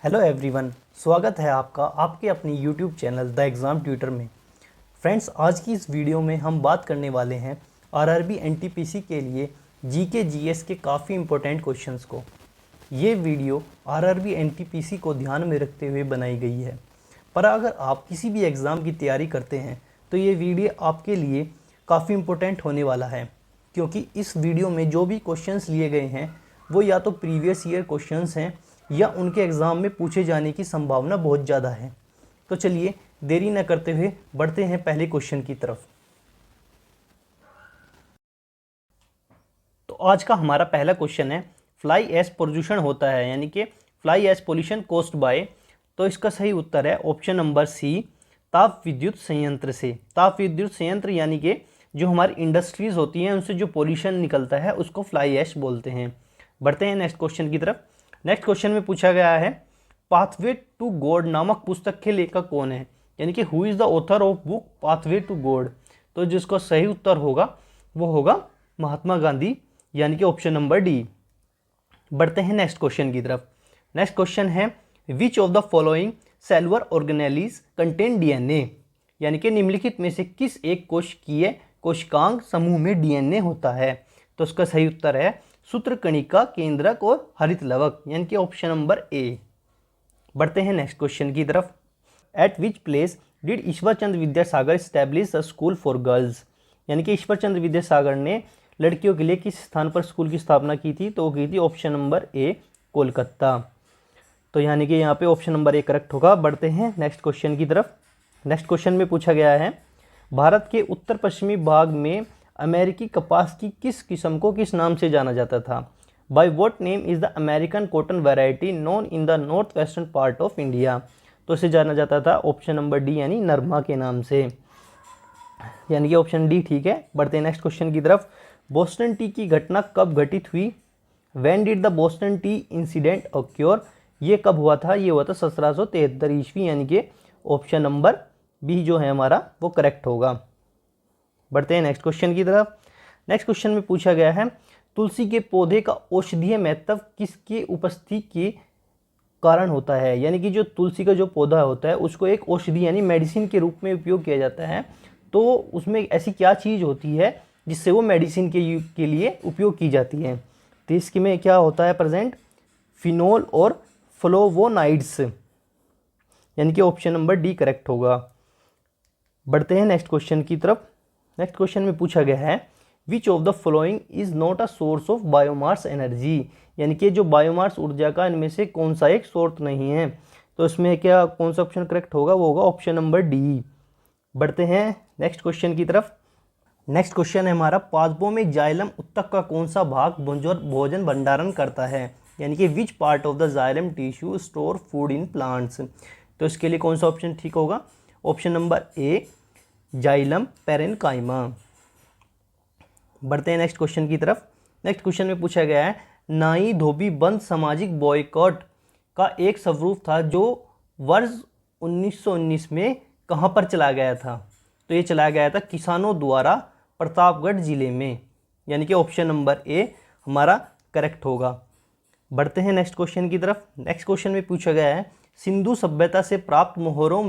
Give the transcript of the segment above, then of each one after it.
Hello everyone, स्वागत है आपका आपके अपनी YouTube channel the exam tutor में। फ्रेंड्स, आज की इस वीडियो में हम बात करने वाले हैं आरआरबी एनटीपीसी के लिए जीके जीएस के काफ़ी इंपॉर्टेंट क्वेश्चंस को। ये वीडियो आरआरबी एनटीपीसी को ध्यान में रखते हुए बनाई गई है, पर अगर आप किसी भी एग्ज़ाम की तैयारी करते हैं तो ये वीडियो आपके लिए काफ़ी इंपॉर्टेंट होने वाला है, क्योंकि इस वीडियो में जो भी क्वेश्चंस लिए गए हैं वो या तो प्रीवियस ईयर क्वेश्चंस हैं या उनके एग्ज़ाम में पूछे जाने की संभावना बहुत ज़्यादा है। तो चलिए देरी न करते हुए बढ़ते हैं पहले क्वेश्चन की तरफ। तो आज का हमारा पहला क्वेश्चन है, फ्लाई ऐश प्रदूषण होता है, यानी कि fly ash pollution caused by. तो इसका सही उत्तर है ऑप्शन नंबर सी, ताप विद्युत संयंत्र से। ताप विद्युत संयंत्र यानी कि जो हमारी इंडस्ट्रीज़ होती हैं उनसे जो पोल्यूशन निकलता है उसको फ्लाई ऐश बोलते हैं। बढ़ते हैं नेक्स्ट क्वेश्चन की तरफ। नेक्स्ट क्वेश्चन में पूछा गया है, पाथवे टू गॉड नामक पुस्तक के लेखक कौन है, यानी कि who is the author of book pathway to God. तो जिसका सही उत्तर होगा वो होगा महात्मा गांधी, यानी कि ऑप्शन नंबर डी। बढ़ते हैं नेक्स्ट क्वेश्चन की तरफ। नेक्स्ट क्वेश्चन है, विच of the following cellular organelles contain DNA, यानी कि निम्नलिखित में से किस एक कोशिकीय कोशिकांग समूह में डीएनए होता है। तो इसका सही उत्तर है सूत्रकणिका, केंद्रक और हरित लवक, यानी कि ऑप्शन नंबर ए। बढ़ते हैं नेक्स्ट क्वेश्चन की तरफ। Eight which place did Ishwar Chandra Vidyasagar establish a school for girls, यानी कि ईश्वर चंद्र विद्यासागर ने लड़कियों के लिए किस स्थान पर स्कूल की स्थापना की थी। तो वो की थी ऑप्शन नंबर ए, कोलकाता। तो यानी कि यहाँ पे ऑप्शन नंबर ए करेक्ट होगा। बढ़ते हैं नेक्स्ट क्वेश्चन की तरफ। नेक्स्ट क्वेश्चन में पूछा गया है, भारत के उत्तर पश्चिमी भाग में अमेरिकी कपास की किस किस्म को किस नाम से जाना जाता था। By what name is the American cotton variety known in the north western part of India. तो इसे जाना जाता था ऑप्शन नंबर डी, यानी नरमा के नाम से, यानी कि ऑप्शन डी ठीक है। बढ़ते हैं नेक्स्ट क्वेश्चन की तरफ। बोस्टन टी की घटना कब घटित हुई। When did the Boston T incident occur, ये कब हुआ था। ये हुआ था 1773 ईस्वी, यानी कि ऑप्शन नंबर बी जो है हमारा वो करेक्ट होगा। बढ़ते हैं नेक्स्ट क्वेश्चन की तरफ। नेक्स्ट क्वेश्चन में पूछा गया है, तुलसी के पौधे का औषधीय महत्व किसकी उपस्थिति के कारण होता है, यानी कि जो तुलसी का जो पौधा होता है उसको एक औषधि यानी मेडिसिन के रूप में उपयोग किया जाता है। तो उसमें ऐसी क्या चीज़ होती है जिससे वो मेडिसिन के लिए उपयोग की जाती है। तो इसके में क्या होता है प्रेजेंट, फिनोल और फ्लोवोनाइड्स, यानी कि ऑप्शन नंबर डी करेक्ट होगा। बढ़ते हैं नेक्स्ट क्वेश्चन की तरफ। नेक्स्ट क्वेश्चन में पूछा गया है, विच of the following is not a source of biomass energy, यानी कि जो बायोमास ऊर्जा का इनमें से कौन सा एक सोर्स नहीं है। तो इसमें क्या कौन सा ऑप्शन करेक्ट होगा, वो होगा ऑप्शन नंबर डी। बढ़ते हैं नेक्स्ट क्वेश्चन की तरफ। नेक्स्ट क्वेश्चन है हमारा, पादपों में जाइलम उत्तक का कौन सा भाग भोजन भंडारण करता है, यानी कि which part of the xylem tissue store food in plants. तो इसके लिए कौन सा ऑप्शन ठीक होगा, option number A, xylem parenchyma. बढ़ते हैं नेक्स्ट क्वेश्चन की तरफ। नेक्स्ट क्वेश्चन में पूछा गया है, नाई धोबी बंद सामाजिक बॉयकॉट का एक स्वरूप था जो वर्ष 1919 में कहां पर चला गया था। तो ये चलाया गया था किसानों द्वारा प्रतापगढ़ जिले में, यानी कि ऑप्शन नंबर ए हमारा करेक्ट होगा। बढ़ते हैं नेक्स्ट क्वेश्चन की तरफ। नेक्स्ट क्वेश्चन में पूछा गया है, सिंधु सभ्यता से प्राप्त मोहरों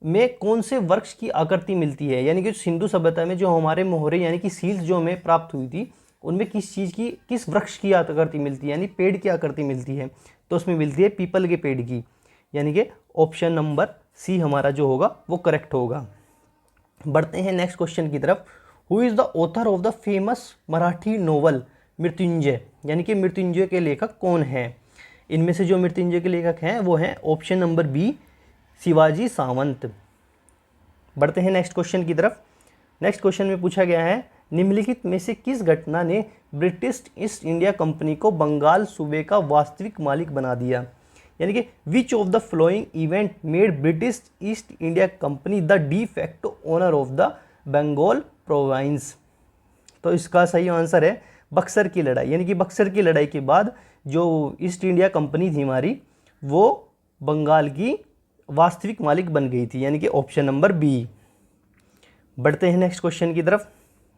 में कौन से वृक्ष की आकृति मिलती है, यानी कि सिंधु सभ्यता में जो हमारे मोहरे यानी कि सील्स जो हमें प्राप्त हुई थी उनमें किस चीज़ की, किस वृक्ष की आकृति मिलती है, यानी पेड़ की आकृति मिलती है। तो उसमें मिलती है पीपल के पेड़ की, यानी कि ऑप्शन नंबर सी हमारा जो होगा वो करेक्ट होगा। बढ़ते हैं नेक्स्ट क्वेश्चन की तरफ। Who is the author of the famous Marathi novel Mrityunjay, यानी कि मृत्युंजय के लेखक कौन है। इनमें से जो मृत्युंजय के लेखक हैं वो हैं option number B, Shivaji Sawant. बढ़ते हैं नेक्स्ट क्वेश्चन की तरफ। नेक्स्ट क्वेश्चन में पूछा गया है, निम्नलिखित में से किस घटना ने ब्रिटिश ईस्ट इंडिया कंपनी को बंगाल सूबे का वास्तविक मालिक बना दिया, यानी कि which of the flowing event made British East India company the de facto owner of the Bengal province. तो इसका सही आंसर है बक्सर की लड़ाई, यानी कि बक्सर की लड़ाई के बाद जो ईस्ट इंडिया कंपनी थी हमारी वो बंगाल की वास्तविक मालिक बन गई थी, यानी कि ऑप्शन नंबर बी। बढ़ते हैं नेक्स्ट क्वेश्चन की तरफ।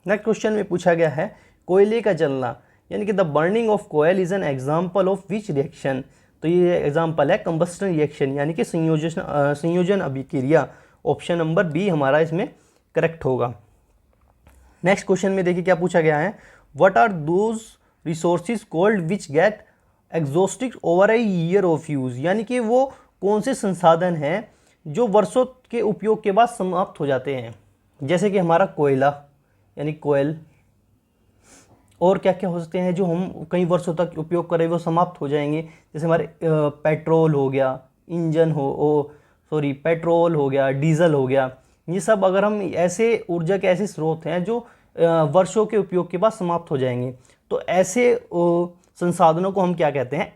नेक्स्ट क्वेश्चन में पूछा गया है, कोयले का जलना यानी कि the burning of coal is an example of which reaction. तो ये एग्जाम्पल है कंबस्टन रिएक्शन यानी कि संयोजन अभिक्रिया। ऑप्शन नंबर बी हमारा इसमें करेक्ट होगा। नेक्स्ट क्वेश्चन में देखिए क्या पूछा गया है, what are those resources called which get exhausted over a year of use, यानी कि वो कौन से संसाधन हैं जो वर्षों के उपयोग के बाद समाप्त हो जाते हैं। जैसे कि हमारा कोयला यानी कोयल, और क्या क्या हो सकते हैं जो हम कई वर्षों तक उपयोग करें वो समाप्त हो जाएंगे। जैसे हमारे पेट्रोल हो गया, पेट्रोल हो गया, डीजल हो गया। ये सब अगर हम ऐसे ऊर्जा के ऐसे स्रोत हैं जो वर्षों के उपयोग के बाद समाप्त हो जाएंगे, तो ऐसे संसाधनों को हम क्या कहते हैं,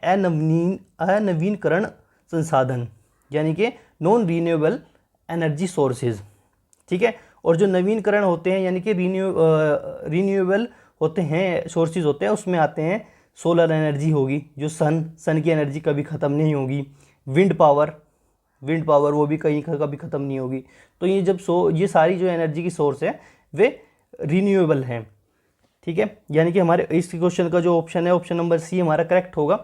अनवीनकरण संसाधन, यानी कि नॉन रीन्यूएबल एनर्जी सोर्सेज। ठीक है, और जो नवीनकरण होते हैं यानी कि रीन्यूएबल होते हैं, सोर्सेज होते हैं, उसमें आते हैं सोलर एनर्जी होगी, जो सन की एनर्जी कभी ख़त्म नहीं होगी। विंड पावर वो भी कहीं कभी ख़त्म नहीं होगी। तो ये ये सारी जो एनर्जी की सोर्स है वे रीन्यूएबल हैं। ठीक है, यानी कि हमारे इस क्वेश्चन का जो ऑप्शन है ऑप्शन नंबर सी हमारा करेक्ट होगा।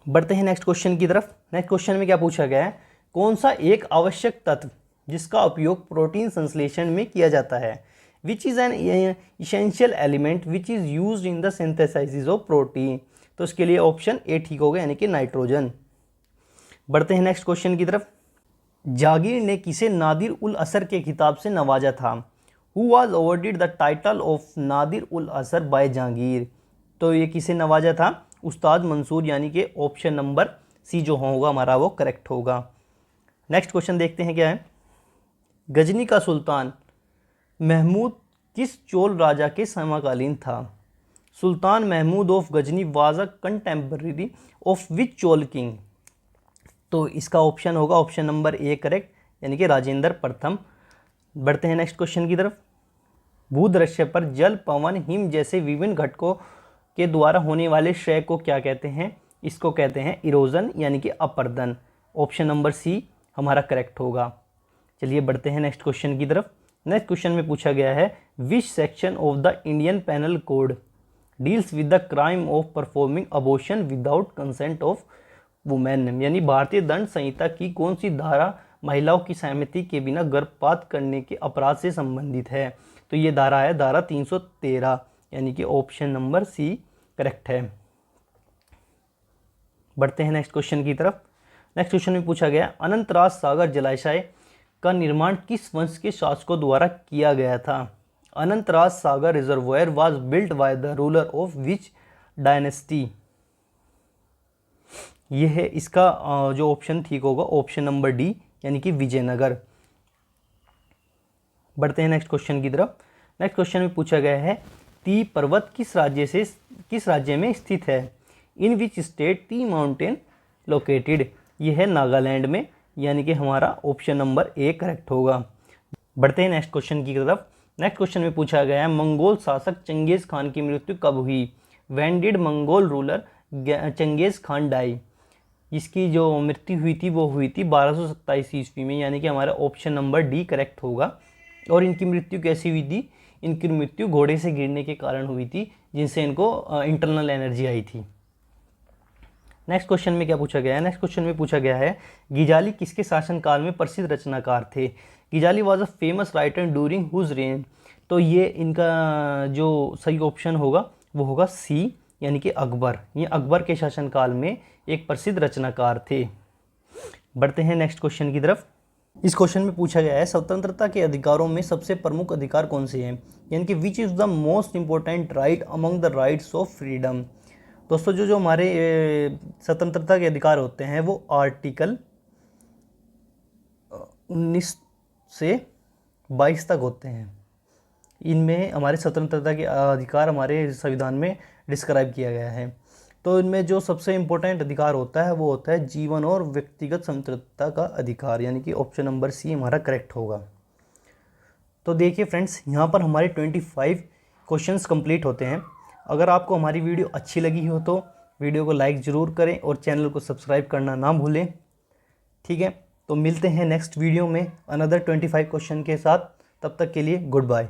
बढ़ते हैं नेक्स्ट क्वेश्चन की तरफ। नेक्स्ट क्वेश्चन में क्या पूछा गया है, कौन सा एक आवश्यक तत्व जिसका उपयोग प्रोटीन संश्लेषण में किया जाता है, which is an essential element which is used in the synthesis of protein. तो इसके लिए ऑप्शन ए ठीक होगा, यानी कि नाइट्रोजन। बढ़ते हैं नेक्स्ट क्वेश्चन की तरफ। जागीर ने किसे नादिर उल असर के खिताब से नवाजा था, who was awarded the title of Nadir ul Asar by Jahangir. तो ये किसे नवाजा था, उस्ताद मंसूर, यानी कि ऑप्शन नंबर सी जो होगा हमारा वो करेक्ट होगा। नेक्स्ट क्वेश्चन देखते हैं क्या है, गजनी का सुल्तान महमूद किस चोल राजा के समकालीन था। Sultan Mahmud of Ghazni was a contemporary of which Chola king. तो इसका ऑप्शन होगा ऑप्शन नंबर ए करेक्ट, यानी कि राजेंद्र प्रथम। बढ़ते हैं नेक्स्ट क्वेश्चन की तरफ। भूदृश्य पर जल, पवन, हिम जैसे विभिन्न घटकों के द्वारा होने वाले क्षय को क्या कहते हैं, इसको कहते हैं इरोजन, यानी कि अपरदन। ऑप्शन नंबर सी हमारा करेक्ट होगा। चलिए बढ़ते हैं नेक्स्ट क्वेश्चन की तरफ। नेक्स्ट क्वेश्चन में पूछा गया है, which section of the Indian penal code deals with the crime of performing abortion without consent of women, यानी भारतीय दंड संहिता की कौन सी धारा महिलाओं की सहमति के बिना गर्भपात करने के अपराध से संबंधित है। तो ये धारा है धारा 313, यानी कि ऑप्शन नंबर सी करेक्ट है। बढ़ते हैं नेक्स्ट क्वेश्चन की तरफ। नेक्स्ट क्वेश्चन में पूछा गया, अनंतराज सागर जलाशय का निर्माण किस वंश के शासकों द्वारा किया गया था। Anantaraja Sagar reservoir was built by the ruler of which dynasty. यह है इसका जो ऑप्शन ठीक होगा ऑप्शन नंबर डी, यानी कि विजयनगर। बढ़ते हैं नेक्स्ट क्वेश्चन की तरफ। नेक्स्ट क्वेश्चन में पूछा गया है, ती पर्वत किस राज्य में स्थित है, इन विच स्टेट ती माउंटेन लोकेटेड। यह है नागालैंड में, यानी कि हमारा ऑप्शन नंबर ए करेक्ट होगा। बढ़ते हैं नेक्स्ट क्वेश्चन की तरफ। नेक्स्ट क्वेश्चन में पूछा गया है, मंगोल शासक चंगेज खान की मृत्यु कब हुई, when did Mongol ruler Genghis Khan die. इसकी जो मृत्यु हुई थी वो हुई थी 1227 ईस्वी में, यानी कि हमारा ऑप्शन नंबर डी करेक्ट होगा। और इनकी मृत्यु कैसी हुई थी, इनकी मृत्यु घोड़े से गिरने के कारण हुई थी, जिनसे इनको इंटरनल एनर्जी आई थी। नेक्स्ट क्वेश्चन में क्या पूछा गया है, नेक्स्ट क्वेश्चन में पूछा गया है, गिजाली किसके शासनकाल में प्रसिद्ध रचनाकार थे। Ghazali was a famous writer during whose reign. तो ये इनका जो सही ऑप्शन होगा वो होगा सी, यानी कि अकबर। ये अकबर के शासनकाल में एक प्रसिद्ध रचनाकार थे। बढ़ते हैं नेक्स्ट क्वेश्चन की तरफ। इस क्वेश्चन में पूछा गया है, स्वतंत्रता के अधिकारों में सबसे प्रमुख अधिकार कौन से हैं, यानी कि which is the most important right among the rights of freedom. दोस्तों जो हमारे स्वतंत्रता के अधिकार होते हैं वो आर्टिकल 19 से 22 तक होते हैं। इनमें हमारे स्वतंत्रता के अधिकार हमारे संविधान में डिस्क्राइब किया गया है। तो इनमें जो सबसे इम्पोर्टेंट अधिकार होता है वो होता है जीवन और व्यक्तिगत स्वतंत्रता का अधिकार, यानी कि ऑप्शन नंबर सी हमारा करेक्ट होगा। तो देखिए फ्रेंड्स, यहाँ पर हमारे 25 क्वेश्चंस कंप्लीट होते हैं। अगर आपको हमारी वीडियो अच्छी लगी हो तो वीडियो को लाइक ज़रूर करें और चैनल को सब्सक्राइब करना ना भूलें। ठीक है, तो मिलते हैं नेक्स्ट वीडियो में अनदर 25 क्वेश्चन के साथ। तब तक के लिए गुड बाय।